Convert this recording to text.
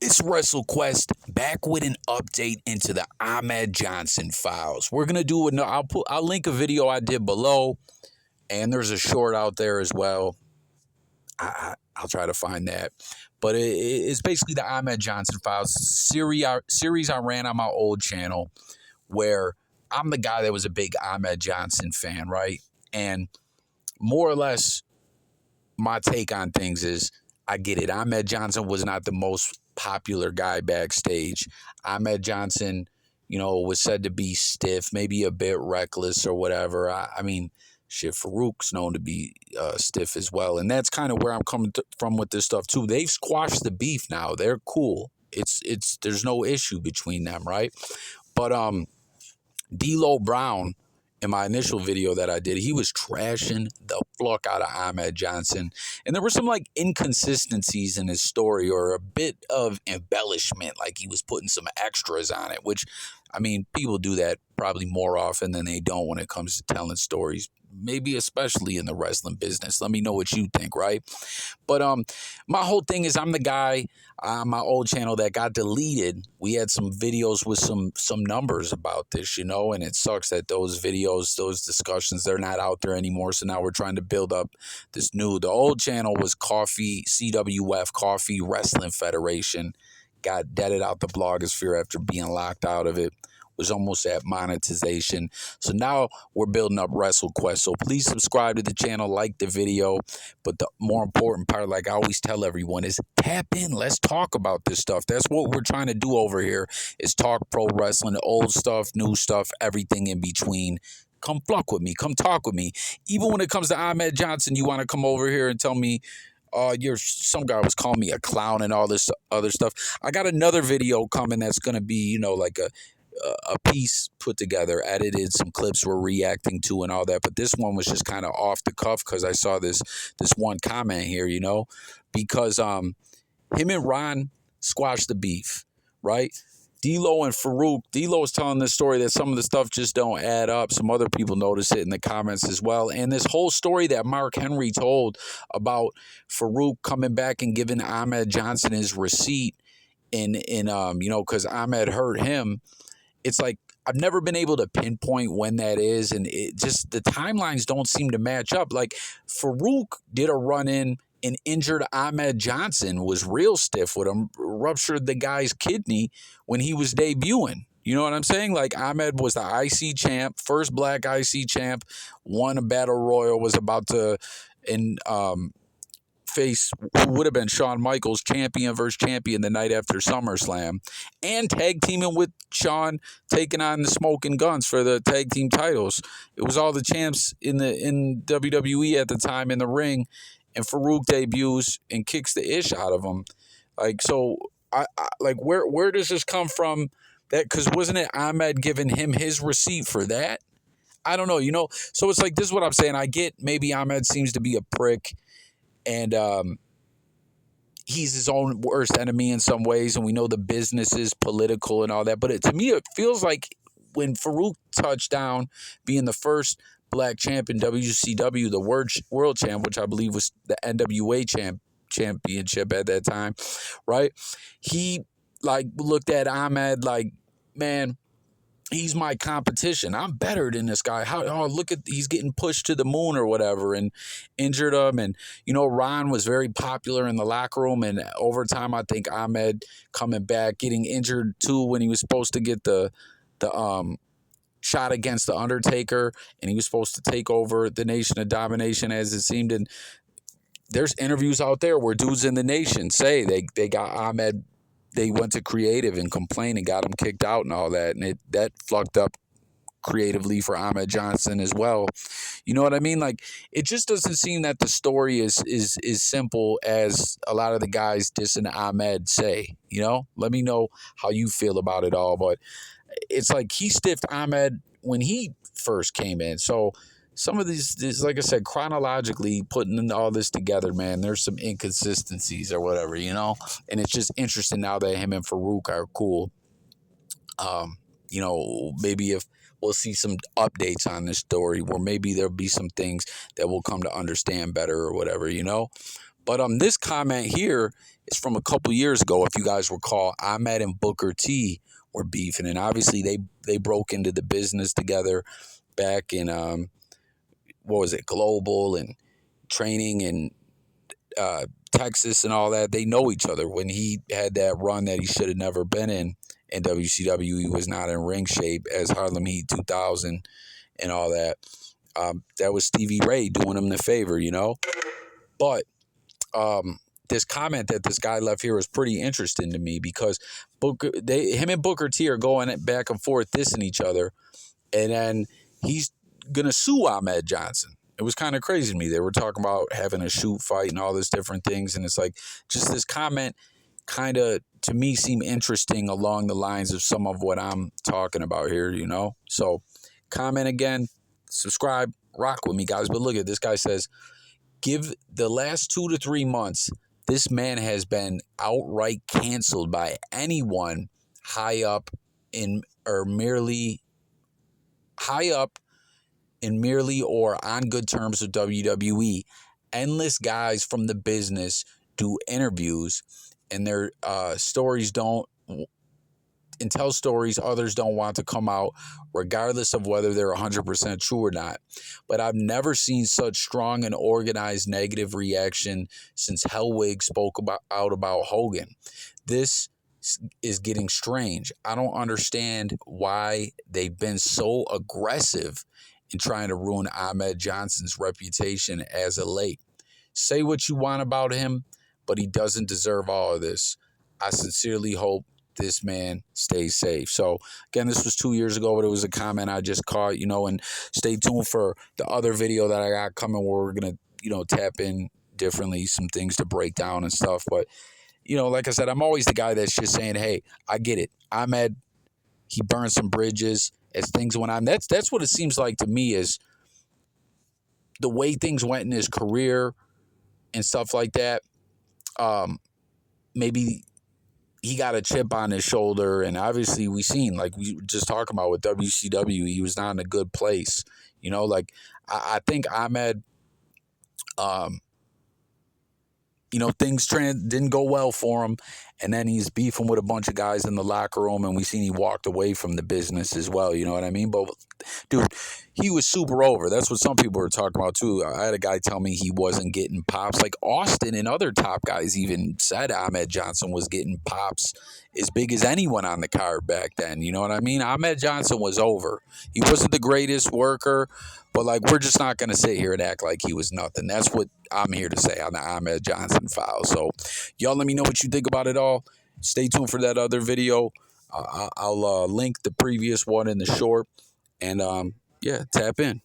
It's WrestleQuest back with an update into the Ahmed Johnson files. We're gonna do it. I'll link a video I did below, and there's a short out there as well. I'll try to find that, but it's basically the Ahmed Johnson files series I ran on my old channel, where I'm the guy that was a big Ahmed Johnson fan, right? And more or less, my take on things is I get it. Ahmed Johnson was not the most popular guy backstage. Ahmed Johnson, was said to be stiff, maybe a bit reckless or whatever. I mean, shit, Farouk's known to be stiff as well. And that's kind of where I'm coming from with this stuff too. They've squashed the beef now. They're cool. There's no issue between them, right? But D'Lo Brown, in my initial video that I did, he was trashing the fuck out of Ahmed Johnson. And there were some inconsistencies in his story, or a bit of embellishment, like he was putting some extras on it, which, I mean, people do that probably more often than they don't when it comes to telling stories, maybe especially in the wrestling business. Let me know what you think, right? But my whole thing is I'm the guy on my old channel that got deleted. We had some videos with some numbers about this, and it sucks that those videos, those discussions, they're not out there anymore. So now we're trying to build up this new. The old channel was CWF, Coffee Wrestling Federation. Got deaded out the blogosphere after being locked out of it. Was almost at monetization. So now we're building up WrestleQuest. So please subscribe to the channel, like the video. But the more important part, like I always tell everyone, is tap in. Let's talk about this stuff. That's what we're trying to do over here, is talk pro wrestling, old stuff, new stuff, everything in between. Come fuck with me. Come talk with me. Even when it comes to Ahmed Johnson, you want to come over here and tell me, some guy was calling me a clown and all this other stuff. I got another video coming that's going to be, like a piece put together, edited, some clips we're reacting to and all that. But this one was just kind of off the cuff because I saw this one comment here, because him and Ron squashed the beef, right? D'Lo and Farouk. D'Lo was telling this story that some of the stuff just don't add up. Some other people notice it in the comments as well. And this whole story that Mark Henry told about Farouk coming back and giving Ahmed Johnson his receipt because Ahmed hurt him. It's like I've never been able to pinpoint when that is, and it just, the timelines don't seem to match up. Like Farouk did a run-in and injured Ahmed Johnson, was real stiff with him, ruptured the guy's kidney when he was debuting. You know what I'm saying? Like Ahmed was the IC champ, first black IC champ, won a battle royal, was about to face who would have been Shawn Michaels, champion versus champion, the night after SummerSlam, and tag teaming with Shawn, taking on the Smoking Guns for the tag team titles. It was all the champs in WWE at the time in the ring, and Farouk debuts and kicks the ish out of him. So I where does this come from? That, because wasn't it Ahmed giving him his receipt for that? I don't know, So it's like, this is what I'm saying. I get maybe Ahmed seems to be a prick, and he's his own worst enemy in some ways, and we know the business is political and all that. But to me, it feels like when Farouk touched down, being the first black champ in WCW, the world champ, which I believe was the NWA championship at that time, right? He looked at Ahmed like, man, he's my competition. I'm better than this guy. He's getting pushed to the moon or whatever, and injured him. And, Ron was very popular in the locker room. And over time, I think Ahmed coming back, getting injured too when he was supposed to get the shot against the Undertaker, and he was supposed to take over the Nation of Domination, as it seemed. And there's interviews out there where dudes in the Nation say they got Ahmed. They went to creative and complained and got him kicked out and all that. And that fucked up creatively for Ahmed Johnson as well. You know what I mean? Like, it just doesn't seem that the story is simple as a lot of the guys dissing Ahmed say, Let me know how you feel about it all. But it's like he stiffed Ahmed when he first came in. So some of these, like I said, chronologically putting all this together, man, there's some inconsistencies or whatever, and it's just interesting now that him and Farouk are cool. Maybe if we'll see some updates on this story, where maybe there'll be some things that we'll come to understand better or whatever, But this comment here is from a couple years ago. If you guys recall, Ahmed and Booker T were beefing, and obviously they broke into the business together back in what was it, Global and training and Texas and all that. They know each other. When he had that run that he should have never been in WCW, he was not in ring shape as Harlem Heat 2000 and all that. That was Stevie Ray doing him the favor, you know. But this comment that this guy left here was pretty interesting to me because him and Booker T are going back and forth dissing each other, and then he's gonna sue Ahmed Johnson. It was kind of crazy to me. They were talking about having a shoot fight and all these different things, and it's like just this comment kind of to me seemed interesting along the lines of some of what I'm talking about here, you know. So comment again, subscribe, rock with me, guys. But look at this guy says, give the last 2 to 3 months, this man has been outright canceled by anyone high up in or merely high up in merely or on good terms with WWE. Endless guys from the business do interviews and their stories don't and tell stories others don't want to come out, regardless of whether they're 100% true or not. But I've never seen such strong and organized negative reaction since Hellwig spoke out about Hogan. This is getting strange. I don't understand why they've been so aggressive in trying to ruin Ahmed Johnson's reputation as a late. Say what you want about him, but he doesn't deserve all of this. I sincerely hope this man stays safe. So again, this was 2 years ago, but it was a comment I just caught, you know, and stay tuned for the other video that I got coming where we're going to, you know, tap in differently, some things to break down and stuff. But, you know, like I said, I'm always the guy that's just saying, hey, I get it. Ahmed, he burned some bridges as things went on. That's what it seems like to me is the way things went in his career and stuff like that. Maybe he got a chip on his shoulder, and obviously we seen, like we were just talking about with WCW, he was not in a good place. You know, like I think Ahmed, you know, things didn't go well for him, and then he's beefing with a bunch of guys in the locker room, and we seen he walked away from the business as well. You know what I mean? But dude, he was super over. That's what some people were talking about too. I had a guy tell me he wasn't getting pops. Like Austin and other top guys even said Ahmed Johnson was getting pops as big as anyone on the card back then. You know what I mean? Ahmed Johnson was over. He wasn't the greatest worker, but like we're just not gonna sit here and act like he was nothing. That's what I'm here to say on the Ahmed Johnson file. So y'all let me know what you think about it all. Stay tuned for that other video. I'll link the previous one in the short. And yeah, tap in.